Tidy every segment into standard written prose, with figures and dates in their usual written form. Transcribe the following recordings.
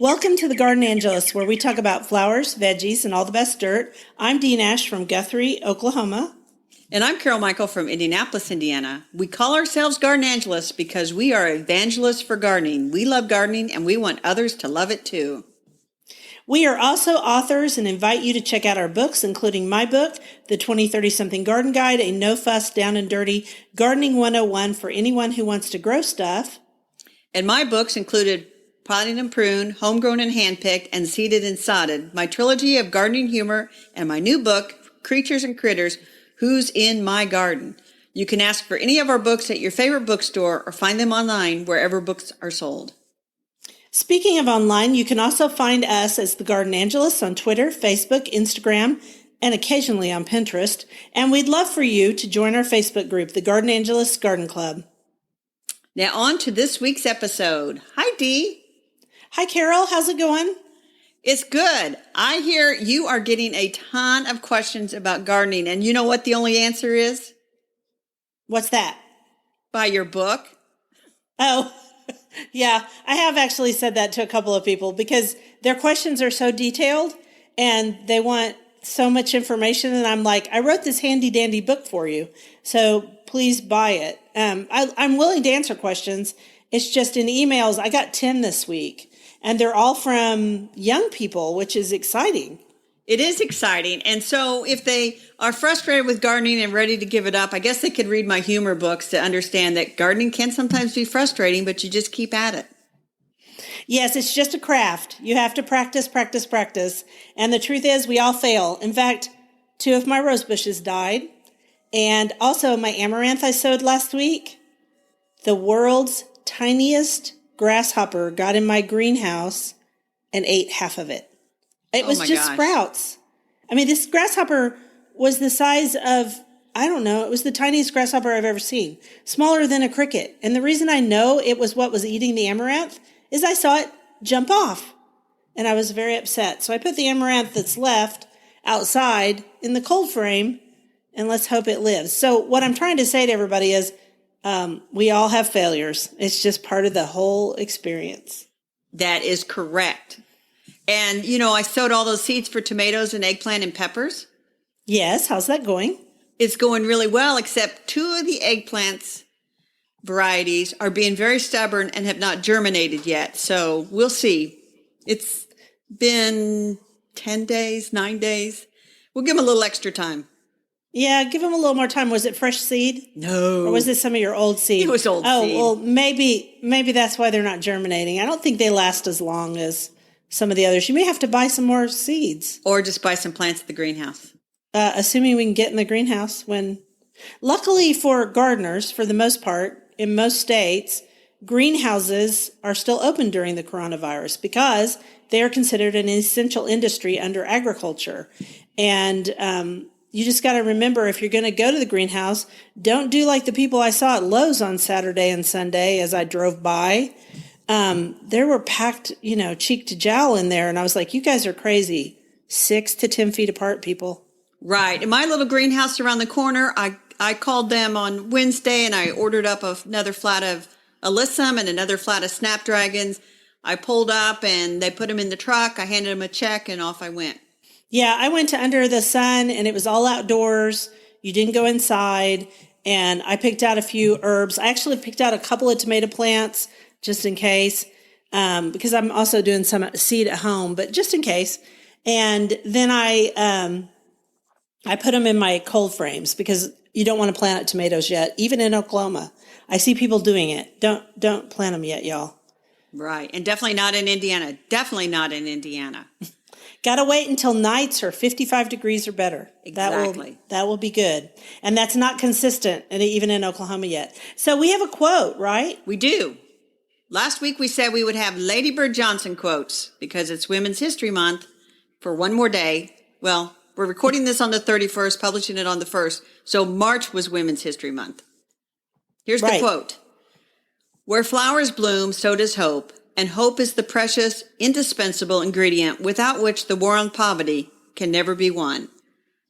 Welcome to the Garden Angelist, where we talk about flowers, veggies, and all the best dirt. I'm Dean Ash from Guthrie, Oklahoma. And I'm Carol Michael from Indianapolis, Indiana. We call ourselves Garden Angelists because we are evangelists for gardening. We love gardening and we want others to love it too. We are also authors and invite you to check out our books, including my book, The 20-30-something Garden Guide, a no-fuss, down and dirty gardening 101 for anyone who wants to grow stuff. And my books included Potted and Pruned, Homegrown and Handpicked, and Seeded and Sodded, my trilogy of gardening humor, and my new book, Creatures and Critters, Who's in My Garden. You can ask for any of our books at your favorite bookstore or find them online wherever books are sold. Speaking of online, you can also find us as the Garden Angelists on Twitter, Facebook, Instagram, and occasionally on Pinterest. And we'd love for you to join our Facebook group, the Garden Angelists Garden Club. Now on to this week's episode. Hi, Dee. Hi, Carol. How's it going? It's good. I hear you are getting a ton of questions about gardening, and you know what the only answer is? What's that? Buy your book. Oh, yeah. I have actually said that to a couple of people because their questions are so detailed and they want so much information. And I'm like, I wrote this handy dandy book for you, so please buy it. I'm willing to answer questions. It's just in emails. I got 10 this week. And they're all from young people, which is exciting. It is exciting. And so if they are frustrated with gardening and ready to give it up, I guess they could read my humor books to understand that gardening can sometimes be frustrating, but you just keep at it. Yes, it's just a craft. You have to practice, practice, practice. And the truth is we all fail. In fact, 2 of my rose bushes died. And also my amaranth I sowed last week, the world's tiniest grasshopper got in my greenhouse and ate half of it. It was just sprouts. I mean, this grasshopper was the size of, I don't know, it was the tiniest grasshopper I've ever seen. Smaller than a cricket. And the reason I know it was what was eating the amaranth is I saw it jump off. And I was very upset. So I put the amaranth that's left outside in the cold frame and let's hope it lives. So what I'm trying to say to everybody is, we all have failures. It's just part of the whole experience. That is correct. And, you know, I sowed all those seeds for tomatoes and eggplant and peppers. Yes. How's that going? It's going really well, except 2 of the eggplants varieties are being very stubborn and have not germinated yet. So we'll see. It's been 10 days, 9 days. We'll give them a little extra time. Yeah, give them a little more time. Was it fresh seed? No. Or was it some of your old seed? It was old seed. Oh, well, maybe that's why they're not germinating. I don't think they last as long as some of the others. You may have to buy some more seeds. Or just buy some plants at the greenhouse. Assuming we can get in the greenhouse luckily for gardeners, for the most part, in most states, greenhouses are still open during the coronavirus because they are considered an essential industry under agriculture. And, you just got to remember, if you're going to go to the greenhouse, don't do like the people I saw at Lowe's on Saturday and Sunday as I drove by. They were packed, cheek to jowl in there. And I was like, you guys are crazy. 6 to 10 feet apart, people. Right. In my little greenhouse around the corner, I called them on Wednesday and I ordered up another flat of alyssum and another flat of snapdragons. I pulled up and they put them in the truck. I handed them a check and off I went. Yeah, I went to Under the Sun and it was all outdoors. You didn't go inside. And I picked out a few herbs. I actually picked out a couple of tomato plants just in case, because I'm also doing some seed at home, but just in case. And then I put them in my cold frames because you don't want to plant tomatoes yet, even in Oklahoma. I see people doing it. Don't plant them yet, y'all. Right. And definitely not in Indiana. Definitely not in Indiana. Got to wait until nights are 55 degrees or better. Exactly. That will be good. And that's not consistent, and even in Oklahoma yet. So we have a quote, right? We do. Last week we said we would have Lady Bird Johnson quotes because it's Women's History Month for one more day. Well, we're recording this on the 31st, publishing it on the 1st. So March was Women's History Month. Here's the quote. Where flowers bloom, so does hope. And hope is the precious, indispensable ingredient without which the war on poverty can never be won.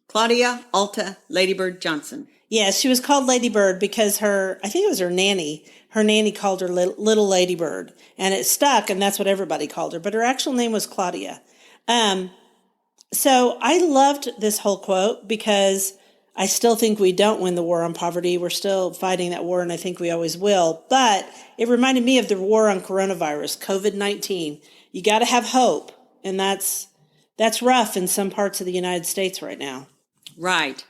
Claudia Alta Ladybird Johnson. Yeah, she was called Ladybird because I think it was her nanny. Her nanny called her Little Ladybird, and it stuck, and that's what everybody called her. But her actual name was Claudia. So I loved this whole quote because I still think we don't win the war on poverty. We're still fighting that war, and I think we always will. But it reminded me of the war on coronavirus, COVID-19. You got to have hope, and that's rough in some parts of the United States right now. Right.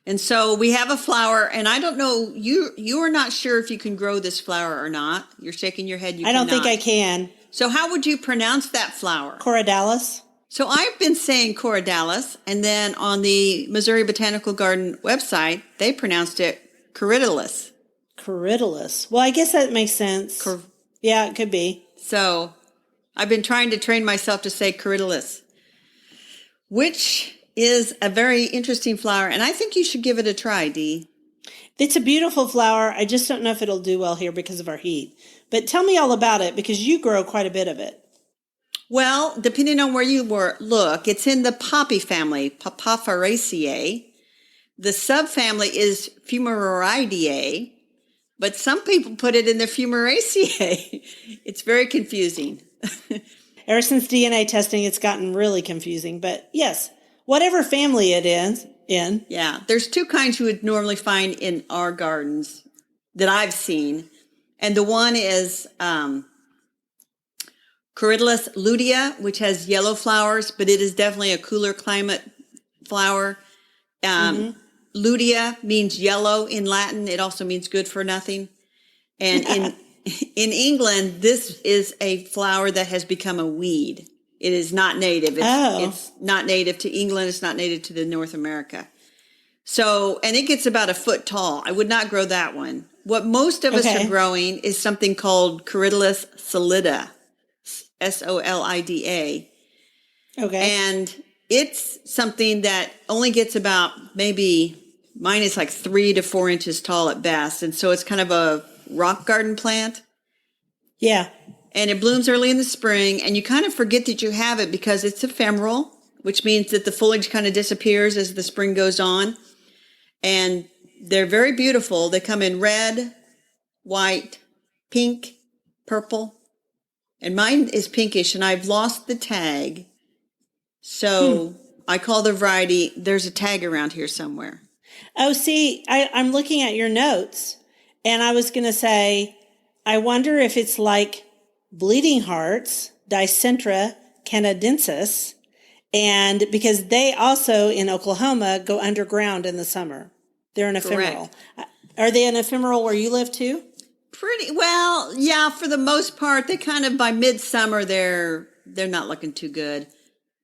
And so we have a flower, and I don't know, you are not sure if you can grow this flower or not. You're shaking your head. I don't think I can. So how would you pronounce that flower? Corydalis. So I've been saying Corydalis, and then on the Missouri Botanical Garden website, they pronounced it Corydalis. Corydalis. Well, I guess that makes sense. Yeah, it could be. So I've been trying to train myself to say Corydalis, which is a very interesting flower, and I think you should give it a try, Dee. It's a beautiful flower. I just don't know if it'll do well here because of our heat. But tell me all about it because you grow quite a bit of it. Well, depending on where you look, it's in the poppy family, Papaveraceae. The subfamily is Fumariidae, but some people put it in the Fumaraceae. It's very confusing. Ever since DNA testing, it's gotten really confusing. But yes, whatever family it is in. Yeah, there's two kinds you would normally find in our gardens that I've seen. And the one is Corydalis lutea, which has yellow flowers, but it is definitely a cooler climate flower. Lutea means yellow in Latin. It also means good for nothing. And in England, this is a flower that has become a weed. It is not native. It's not native to England. It's not native to the North America. So, and it gets about a foot tall. I would not grow that one. What most of us are growing is something called Corydalis solida, Solida. Okay. And it's something that only gets about mine is like 3 to 4 inches tall at best. And so it's kind of a rock garden plant. Yeah. And it blooms early in the spring, and you kind of forget that you have it because it's ephemeral, which means that the foliage kind of disappears as the spring goes on. And they're very beautiful. They come in red, white, pink, purple. And mine is pinkish, and I've lost the tag. So I call the variety, there's a tag around here somewhere. Oh, see, I'm looking at your notes, and I was going to say, I wonder if it's like bleeding hearts, Dicentra canadensis, and because they also in Oklahoma go underground in the summer. They're an ephemeral. Correct. Are they an ephemeral where you live too? Pretty well, yeah, for the most part. They kind of by midsummer they're not looking too good.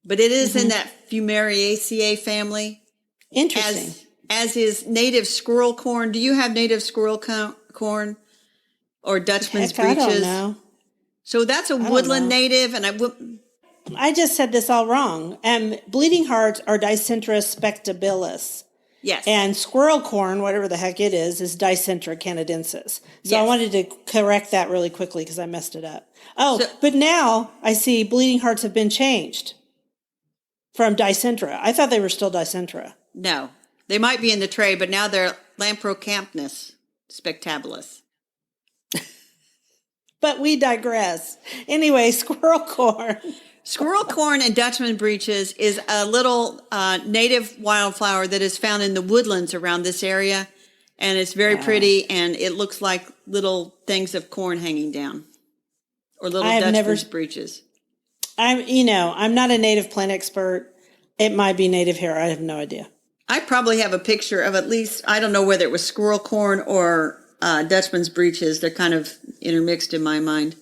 But it is in that Fumariaceae family. Interesting. As is native squirrel corn. Do you have native squirrel corn or Dutchman's breeches? I don't know. So that's a woodland native, and I just said this all wrong. Bleeding hearts are Dicentra spectabilis. Yes. And squirrel corn, whatever the heck it is Dicentra canadensis. So I wanted to correct that really quickly because I messed it up. But now I see bleeding hearts have been changed from Dicentra. I thought they were still Dicentra. No. They might be in the tray, but now they're Lamprocampnus spectabilis. But we digress. Anyway, squirrel corn. Squirrel corn and Dutchman breeches is a little native wildflower that is found in the woodlands around this area. And it's very pretty, and it looks like little things of corn hanging down. Or little Dutchman's breeches. I'm not a native plant expert. It might be native here. I have no idea. I probably have a picture of at least, I don't know whether it was squirrel corn or Dutchman's breeches. They're kind of intermixed in my mind.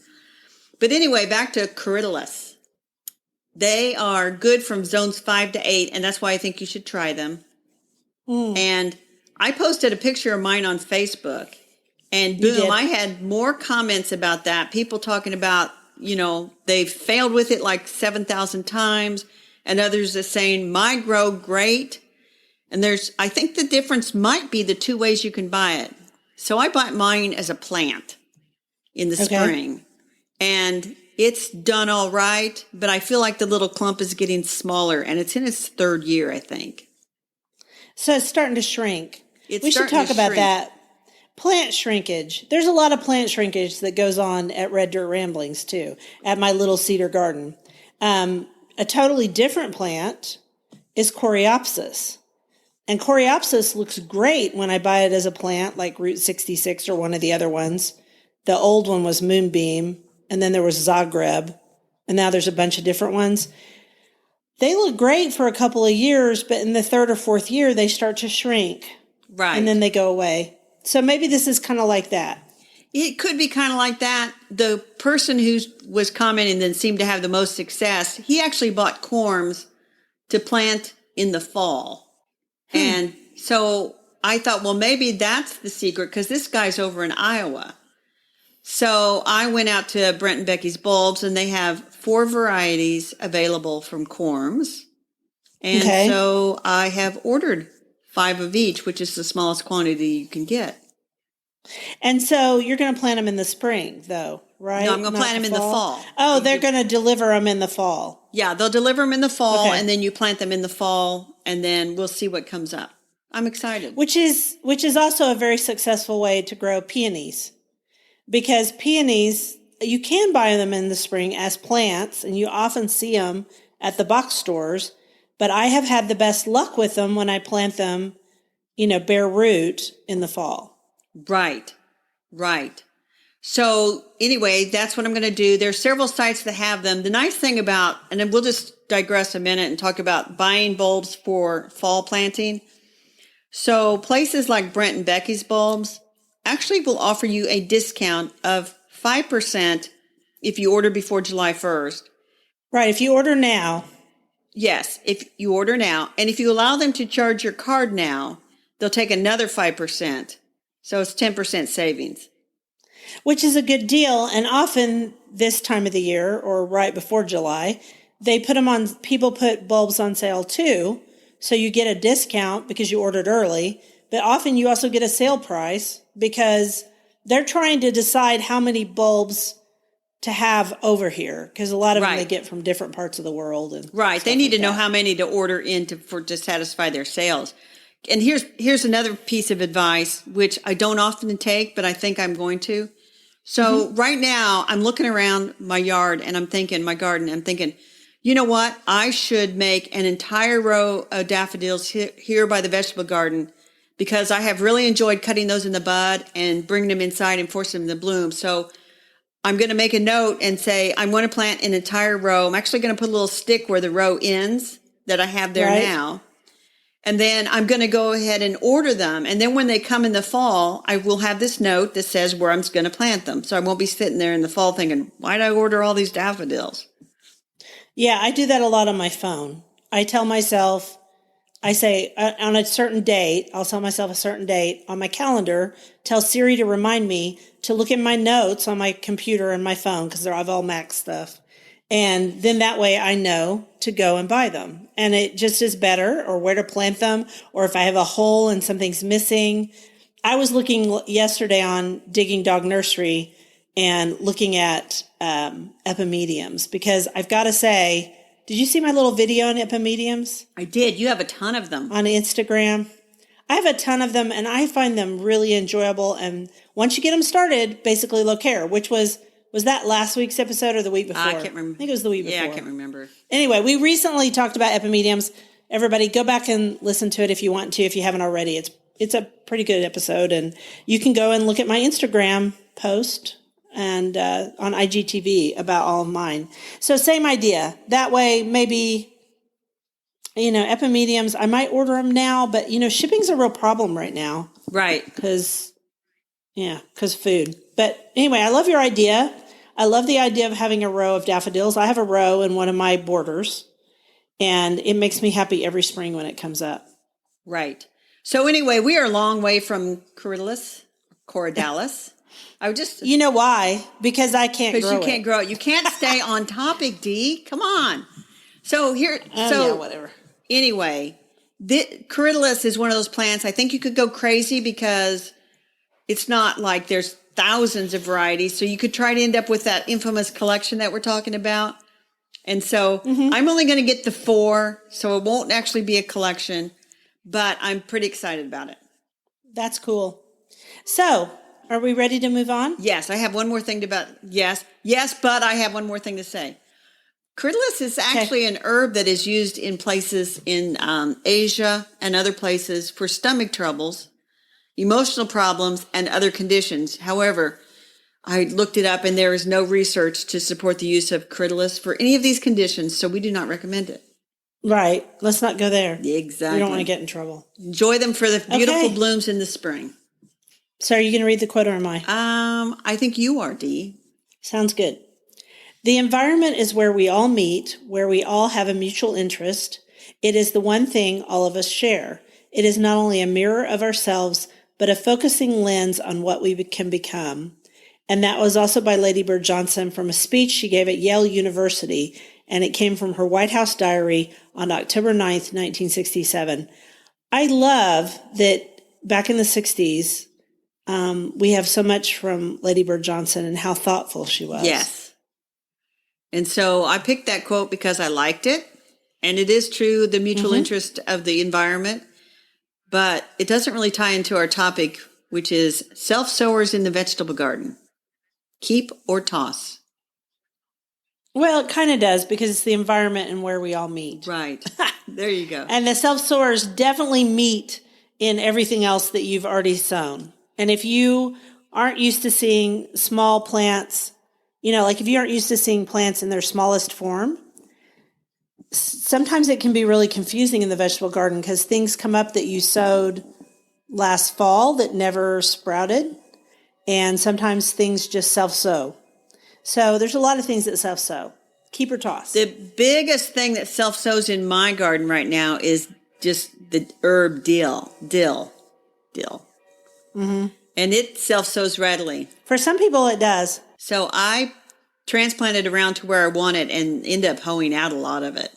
But anyway, back to Corydalis. They are good from zones 5 to 8, and that's why I think you should try them. And I posted a picture of mine on Facebook, and boom, I had more comments about that. People talking about, they've failed with it like 7,000 times, and others are saying, mine grow great. And I think the difference might be the 2 ways you can buy it. So I bought mine as a plant in the spring, and it's done all right, but I feel like the little clump is getting smaller, and it's in its 3rd year, I think. So it's starting to shrink. It's We should starting talk to about shrink. that. Plant shrinkage. There's a lot of plant shrinkage that goes on at Red Dirt Ramblings too, at my little cedar garden. A totally different plant is Coreopsis. And Coreopsis looks great when I buy it as a plant, like Route 66 or one of the other ones. The old one was Moonbeam, and then there was Zagreb, and now there's a bunch of different ones. They look great for a couple of years, but in the third or fourth year, they start to shrink. Right. And then they go away. So maybe this is kind of like that. It could be kind of like that. The person who was commenting that seemed to have the most success, he actually bought corms to plant in the fall. And so I thought, well, maybe that's the secret because this guy's over in Iowa. So I went out to Brent and Becky's Bulbs, and they have 4 varieties available from corms. And so I have ordered 5 of each, which is the smallest quantity you can get. And so you're going to plant them in the spring, though, right? No, I'm going to plant them in the fall. Oh, they're going to deliver them in the fall. Yeah, they'll deliver them in the fall, Okay. and then you plant them in the fall, and then we'll see what comes up. I'm excited. Which is also a very successful way to grow peonies. Because peonies, you can buy them in the spring as plants, and you often see them at the box stores. But I have had the best luck with them when I plant them, bare root in the fall. Right. So anyway, that's what I'm going to do. There's several sites that have them. The nice thing about, and then we'll just digress a minute and talk about buying bulbs for fall planting. So places like Brent and Becky's Bulbs actually will offer you a discount of 5% if you order before July 1st. Right. If you order now. Yes, if you order now. And if you allow them to charge your card now, they'll take another 5%. So it's 10% savings. Which is a good deal. And often this time of the year or right before July, people put bulbs on sale too. So you get a discount because you ordered early. But often you also get a sale price because they're trying to decide how many bulbs to have over here. Because a lot of them they get from different parts of the world. And they need to know how many to order in to satisfy their sales. And here's another piece of advice, which I don't often take, but I think I'm going to. So right now I'm looking around my yard and I'm thinking, you know what? I should make an entire row of daffodils here by the vegetable garden because I have really enjoyed cutting those in the bud and bringing them inside and forcing them to bloom. So I'm going to make a note and say, I'm going to plant an entire row. I'm actually going to put a little stick where the row ends that I have there now. And then I'm going to go ahead and order them. And then when they come in the fall, I will have this note that says where I'm going to plant them. So I won't be sitting there in the fall thinking, why did I order all these daffodils? Yeah, I do that a lot on my phone. I say on a certain date, I'll tell myself a certain date on my calendar, tell Siri to remind me to look in my notes on my computer and my phone because I have all Mac stuff. And then that way I know to go and buy them. And it just is better, or where to plant them, or if I have a hole and something's missing. I was looking yesterday on Digging Dog Nursery and looking at epimediums because I've got to say, did you see my little video on epimediums? I did. You have a ton of them. On Instagram. I have a ton of them and I find them really enjoyable. And once you get them started, basically low care, which was that last week's episode or the week before? I can't remember. I think it was the week before. Yeah, I can't remember. Anyway, we recently talked about epimediums. Everybody go back and listen to it if you want to, if you haven't already. It's a pretty good episode. And you can go and look at my Instagram post and on IGTV about all of mine. So same idea. That way, maybe, epimediums, I might order them now, but, shipping's a real problem right now. Right. Because food. But anyway, I love your idea. I love the idea of having a row of daffodils. I have a row in one of my borders, and it makes me happy every spring when it comes up. Right. So anyway, we are a long way from Corydalis. I would just... You know why? Because I can't grow it. Because you can't grow it. You can't stay on topic, Dee. Come on. So here... yeah, whatever. Anyway, Corydalis is one of those plants. I think you could go crazy because it's not like there's thousands of varieties. So you could try to end up with that infamous collection that we're talking about. And so I'm only going to get the 4, so it won't actually be a collection, but I'm pretty excited about it. That's cool. So, are we ready to move on? Yes, I have one more thing but I have one more thing to say. Corydalis is actually an herb that is used in places in Asia and other places for stomach troubles, emotional problems, and other conditions. However, I looked it up and there is no research to support the use of Corydalis for any of these conditions, so we do not recommend it. Right. Let's not go there. Exactly. We don't want to get in trouble. Enjoy them for the beautiful blooms in the spring. So are you going to read the quote or am I? I think you are, Dee. Sounds good. The environment is where we all meet, where we all have a mutual interest. It is the one thing all of us share. It is not only a mirror of ourselves, but a focusing lens on what we can become. And that was also by Lady Bird Johnson from a speech she gave at Yale University, and it came from her White House diary on October 9th, 1967. I love that back in the 60s, we have so much from Lady Bird Johnson and how thoughtful she was. Yes. And so I picked that quote because I liked it. And it is true, the mutual interest of the environment. But it doesn't really tie into our topic, which is self-sowers in the vegetable garden. Keep or toss. Well, it kind of does because it's the environment and where we all meet. Right. There you go. And the self-sowers definitely meet in everything else that you've already sown. And if you aren't used to seeing small plants, like if you aren't used to seeing plants in their smallest form, sometimes it can be really confusing in the vegetable garden because things come up that you sowed last fall that never sprouted. And sometimes things just self-sow. So there's a lot of things that self-sow. Keep or toss. The biggest thing that self-sows in my garden right now is just the herb dill. Mm-hmm. And it self-sows readily. For some people, it does. So I transplanted around to where I want it and end up hoeing out a lot of it.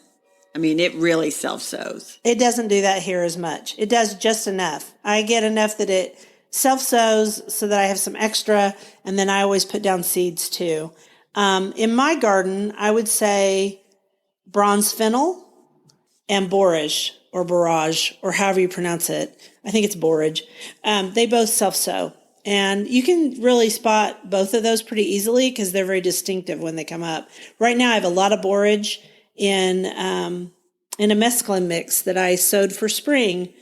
I mean, it really self-sows. It doesn't do that here as much. It does just enough. I get enough that it self-sows so that I have some extra, and then I always put down seeds too. In my garden, I would say bronze fennel and borage or borage or however you pronounce it. I think it's borage. They both self-sow. And you can really spot both of those pretty easily because they're very distinctive when they come up. Right now, I have a lot of borage in a mesclun mix that I sowed for spring.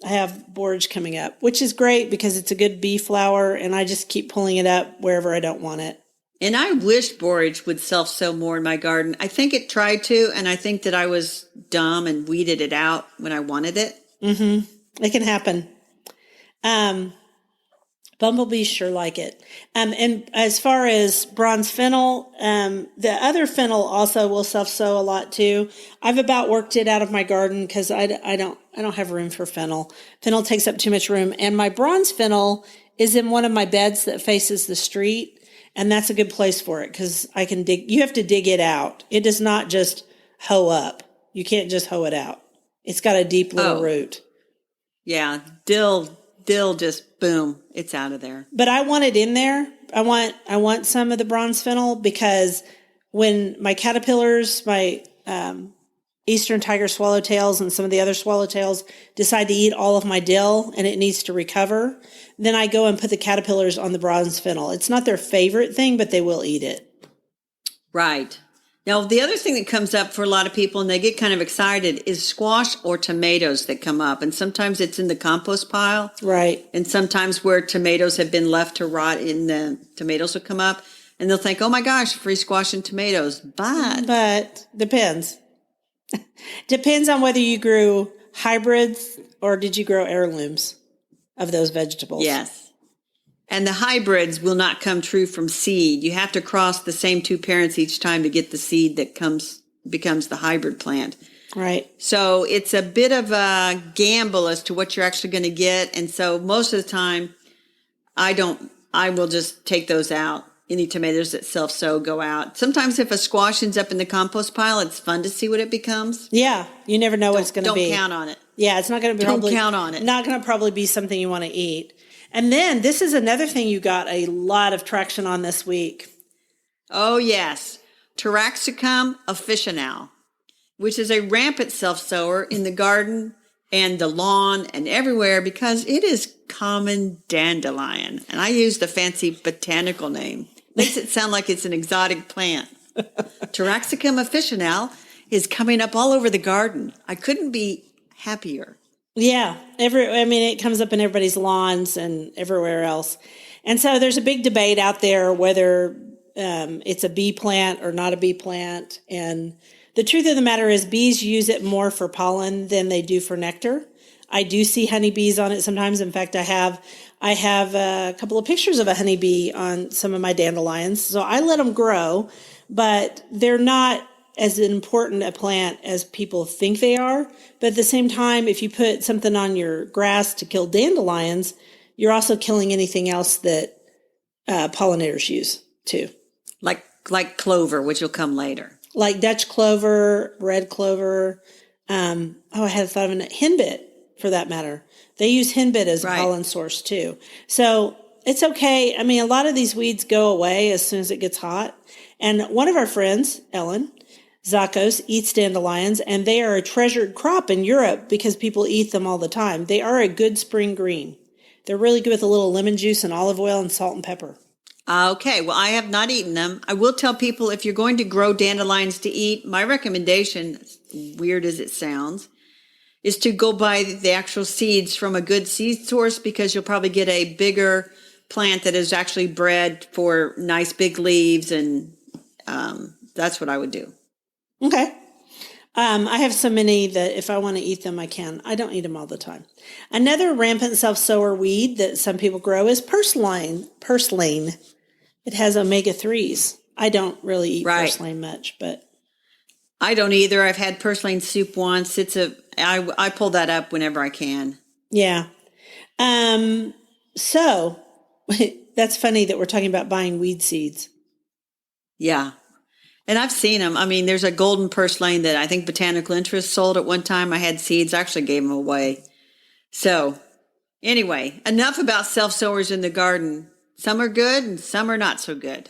I have borage coming up, which is great because it's a good bee flower, and I just keep pulling it up wherever I don't want it. And I wish borage would self-sow more in my garden. I think it tried to, and I think that I was dumb and weeded it out when I wanted it. Mm-hmm. It can happen. Bumblebees sure like it. And as far as bronze fennel, the other fennel also will self-sow a lot too. I've about worked it out of my garden because I don't have room for fennel. Fennel takes up too much room. And my bronze fennel is in one of my beds that faces the street. And that's a good place for it because I can dig. You have to dig it out. It does not just hoe up. You can't just hoe it out. It's got a deep little root. Yeah, dill just boom, it's out of there. But I want it in there. I want some of the bronze fennel because when my caterpillars, my eastern tiger swallowtails and some of the other swallowtails decide to eat all of my dill and it needs to recover, then I go and put the caterpillars on the bronze fennel. It's not their favorite thing, but they will eat it. Right. Now, the other thing that comes up for a lot of people, and they get kind of excited, is squash or tomatoes that come up. And sometimes it's in the compost pile. Right. And sometimes where tomatoes have been left to rot in the tomatoes will come up. And they'll think, oh my gosh, free squash and tomatoes. But depends. Depends on whether you grew hybrids or did you grow heirlooms of those vegetables. Yes. And the hybrids will not come true from seed. You have to cross the same two parents each time to get the seed that becomes the hybrid plant. Right. So it's a bit of a gamble as to what you're actually going to get. And so most of the time, I will just take those out. Any tomatoes that self-sow go out. Sometimes if a squash ends up in the compost pile, it's fun to see what it becomes. Yeah. You never know what it's going to be. Don't count on it. Yeah, it's not going to be. Don't count on it. Not going to probably be something you want to eat. And then this is another thing you got a lot of traction on this week. Oh, yes. Taraxacum officinale, which is a rampant self-sower in the garden and the lawn and everywhere because it is common dandelion. And I use the fancy botanical name. Makes it sound like it's an exotic plant. Taraxacum officinale is coming up all over the garden. I couldn't be happier. Yeah. It comes up in everybody's lawns and everywhere else. And so there's a big debate out there whether it's a bee plant or not a bee plant. And the truth of the matter is bees use it more for pollen than they do for nectar. I do see honeybees on it sometimes. In fact, I have a couple of pictures of a honeybee on some of my dandelions. So I let them grow, but they're not as important a plant as people think they are. But at the same time, if you put something on your grass to kill dandelions, you're also killing anything else that pollinators use too. Like clover, which will come later. Like Dutch clover, red clover. I had thought of henbit for that matter. They use henbit as a pollen source too. So it's okay. I mean, a lot of these weeds go away as soon as it gets hot. And one of our friends, Ellen Zakos, eats dandelions, and they are a treasured crop in Europe because people eat them all the time. They are a good spring green. They're really good with a little lemon juice and olive oil and salt and pepper. Okay, well, I have not eaten them. I will tell people if you're going to grow dandelions to eat, my recommendation, weird as it sounds, is to go buy the actual seeds from a good seed source because you'll probably get a bigger plant that is actually bred for nice big leaves, and that's what I would do. Okay. I have so many that if I want to eat them, I can. I don't eat them all the time. Another rampant self-sower weed that some people grow is purslane. It has omega-3s. I don't really eat purslane much, but I don't either. I've had purslane soup once. I pull that up whenever I can. Yeah. So that's funny that we're talking about buying weed seeds. Yeah. And I've seen them. I mean, there's a golden purslane that I think Botanical Interest sold at one time. I had seeds. I actually gave them away. So anyway, enough about self-sowers in the garden. Some are good and some are not so good.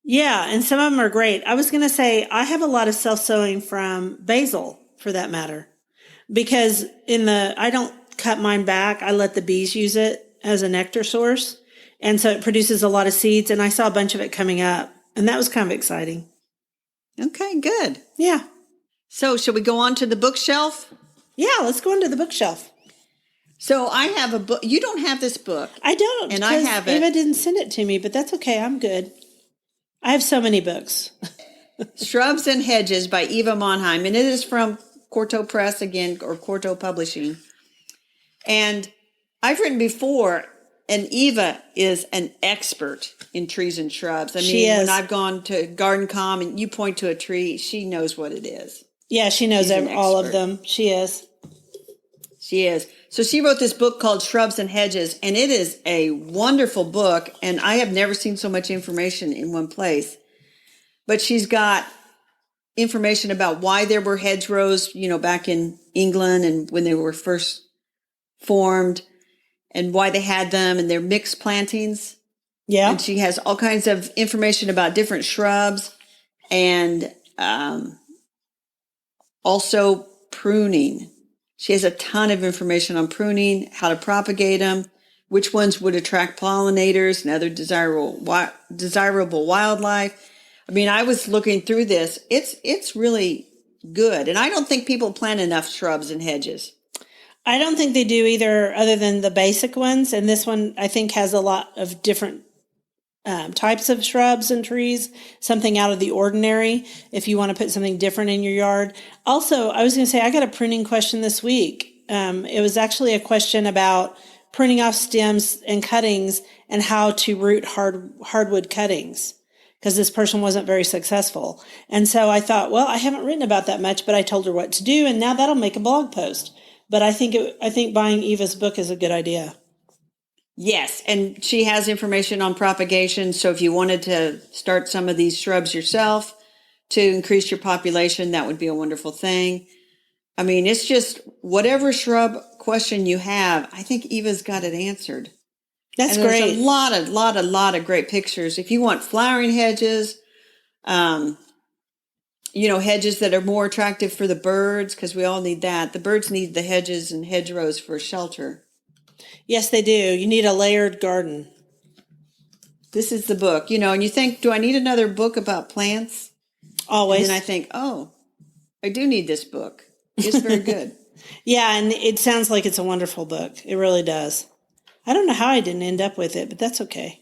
Yeah, and some of them are great. I was going to say I have a lot of self-sowing from basil, for that matter, because I don't cut mine back. I let the bees use it as a nectar source, and so it produces a lot of seeds. And I saw a bunch of it coming up, and that was kind of exciting. Okay, good. Yeah. So should we go on to the bookshelf? Yeah, let's go into the bookshelf. So I have a book. You don't have this book. I don't. And I have it. Eva didn't send it to me, but that's okay. I'm good. I have so many books. Shrubs and Hedges by Eva Monheim. And it is from Quarto Press again, or Quarto Publishing. And I've written before, and Eva is an expert in trees and shrubs. I mean, when I've gone to GardenCom and you point to a tree, she knows what it is. Yeah, she knows all of them. She is. She is. So she wrote this book called Shrubs and Hedges, and it is a wonderful book, and I have never seen so much information in one place. But she's got information about why there were hedgerows, back in England and when they were first formed, and why they had them, and their mixed plantings. Yeah. And she has all kinds of information about different shrubs and also pruning. She has a ton of information on pruning, how to propagate them, which ones would attract pollinators and other desirable wildlife. I mean, I was looking through this. It's really good. And I don't think people plant enough shrubs and hedges. I don't think they do either, other than the basic ones. And this one, I think, has a lot of different types of shrubs and trees, something out of the ordinary if you want to put something different in your yard. Also, I was going to say, I got a pruning question this week. It was actually a question about pruning off stems and cuttings and how to root hardwood cuttings, because this person wasn't very successful. And so I thought, well, I haven't written about that much, but I told her what to do, and now that'll make a blog post. But I think buying Eva's book is a good idea. Yes, and she has information on propagation. So if you wanted to start some of these shrubs yourself to increase your population, that would be a wonderful thing. I mean, it's just whatever shrub question you have, I think Eva's got it answered. That's and great. There's a lot of great pictures. If you want flowering hedges, hedges that are more attractive for the birds, because we all need that. The birds need the hedges and hedgerows for shelter. Yes, they do. You need a layered garden. This is the book, and you think, do I need another book about plants? Always. And then I think, oh, I do need this book. It's very good. Yeah, and it sounds like it's a wonderful book. It really does. I don't know how I didn't end up with it, but that's okay.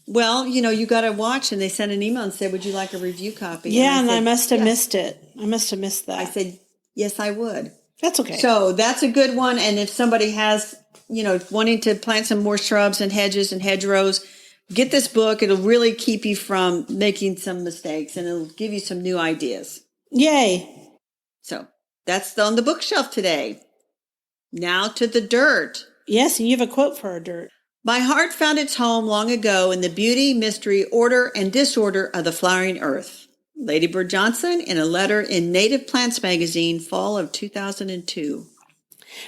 Well, you got to watch, and they sent an email and said, would you like a review copy? Yeah, and I said, must have missed it. I must have missed that. I said, yes, I would. That's okay. So that's a good one. And if somebody has, wanting to plant some more shrubs and hedges and hedgerows, get this book. It'll really keep you from making some mistakes, and it'll give you some new ideas. Yay. So that's on the bookshelf today. Now to the dirt. Yes, and you have a quote for our dirt. My heart found its home long ago in the beauty, mystery, order, and disorder of the flowering earth. Lady Bird Johnson in a letter in Native Plants magazine, fall of 2002.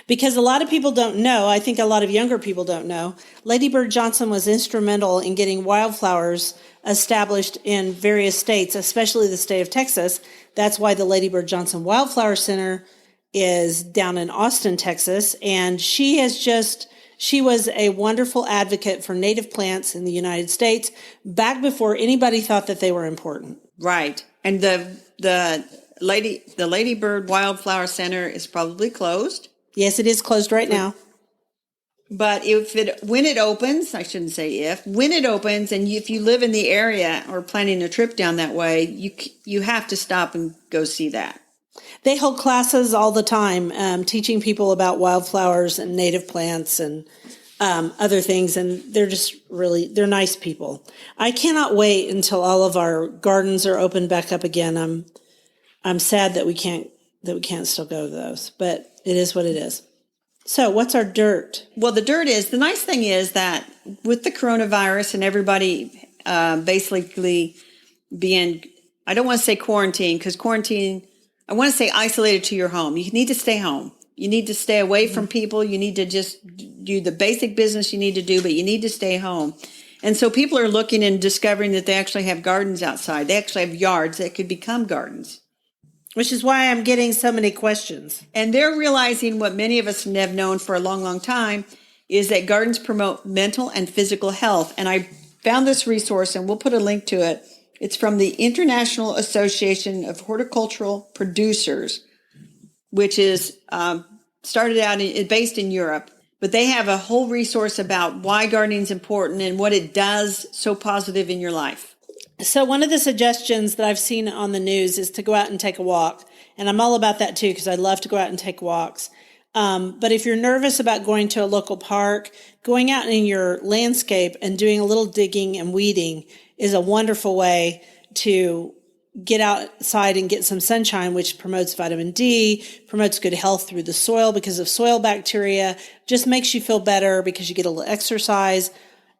Because a lot of people don't know, I think a lot of younger people don't know, Lady Bird Johnson was instrumental in getting wildflowers established in various states, especially the state of Texas. That's why the Lady Bird Johnson Wildflower Center is down in Austin, Texas. And she was a wonderful advocate for native plants in the United States back before anybody thought that they were important. Right. And the Lady Bird Wildflower Center is probably closed. Yes, it is closed right now. But when it opens, I shouldn't say when it opens, and if you live in the area or planning a trip down that way, you have to stop and go see that. They hold classes all the time, teaching people about wildflowers and native plants and other things, and they're nice people. I cannot wait until all of our gardens are opened back up again. I'm sad that we can't still go to those, but it is what it is. So what's our dirt? Well, the nice thing is that with the coronavirus and everybody basically being, I don't want to say quarantine, because quarantine, I want to say isolated to your home. You need to stay home. You need to stay away from people. You need to just do the basic business you need to do, but you need to stay home. And so people are looking and discovering that they actually have gardens outside. They actually have yards that could become gardens. Which is why I'm getting so many questions. And they're realizing what many of us have known for a long, long time is that gardens promote mental and physical health. And I found this resource, and we'll put a link to it. It's from the International Association of Horticultural Producers, which is based in Europe. But they have a whole resource about why gardening is important and what it does so positive in your life. So one of the suggestions that I've seen on the news is to go out and take a walk. And I'm all about that too, because I love to go out and take walks. But if you're nervous about going to a local park, going out in your landscape and doing a little digging and weeding is a wonderful way to get outside and get some sunshine, which promotes vitamin D, promotes good health through the soil because of soil bacteria, just makes you feel better because you get a little exercise.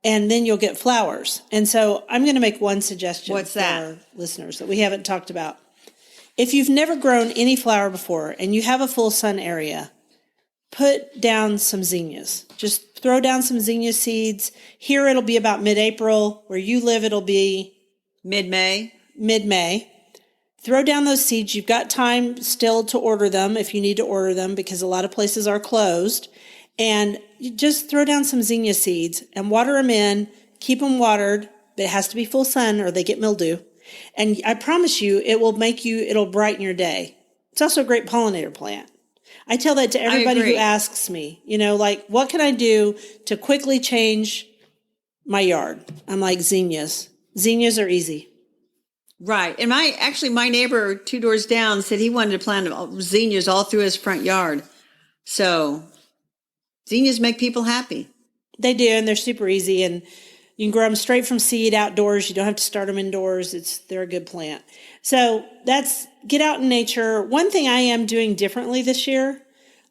And then you'll get flowers. And so I'm going to make one suggestion for our listeners that we haven't talked about. If you've never grown any flower before and you have a full sun area, put down some zinnias. Just throw down some zinnia seeds. Here it'll be about mid-April. Where you live, it'll be mid-May. Throw down those seeds. You've got time still to order them if you need to order them, because a lot of places are closed. And you just throw down some zinnia seeds and water them in, keep them watered, but it has to be full sun or they get mildew. And I promise you, it'll brighten your day. It's also a great pollinator plant. I tell that to everybody who asks me, what can I do to quickly change my yard? I'm like, zinnias. Zinnias are easy. Right. And my neighbor 2 doors down said he wanted to plant zinnias all through his front yard. So zinnias make people happy. They do, and they're super easy, and you can grow them straight from seed outdoors. You don't have to start them indoors. They're a good plant. So get out in nature. One thing I am doing differently this year,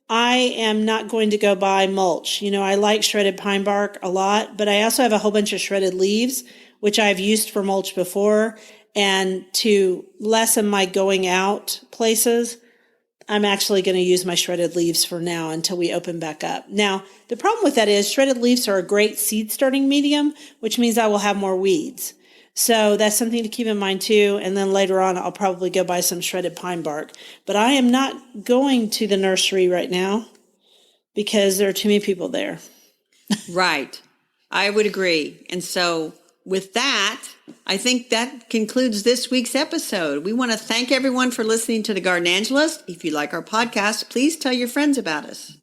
I am not going to go buy mulch. I like shredded pine bark a lot, but I also have a whole bunch of shredded leaves, which I've used for mulch before. And to lessen my going out places, I'm actually going to use my shredded leaves for now until we open back up. Now, the problem with that is shredded leaves are a great seed starting medium, which means I will have more weeds. So that's something to keep in mind too. And then later on, I'll probably go buy some shredded pine bark. But I am not going to the nursery right now because there are too many people there. Right. I would agree. And so with that, I think that concludes this week's episode. We want to thank everyone for listening to The Garden Angelist. If you like our podcast, please tell your friends about us.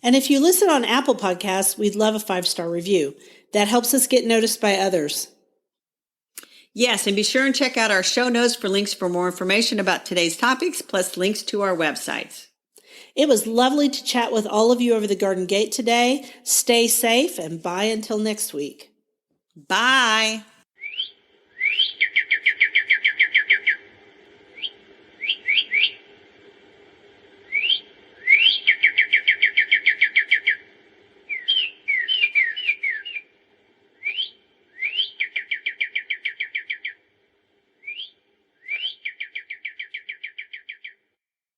And if you listen on Apple Podcasts, we'd love a 5-star review. That helps us get noticed by others. Yes, and be sure and check out our show notes for links for more information about today's topics, plus links to our websites. It was lovely to chat with all of you over the garden gate today. Stay safe and bye until next week. Bye.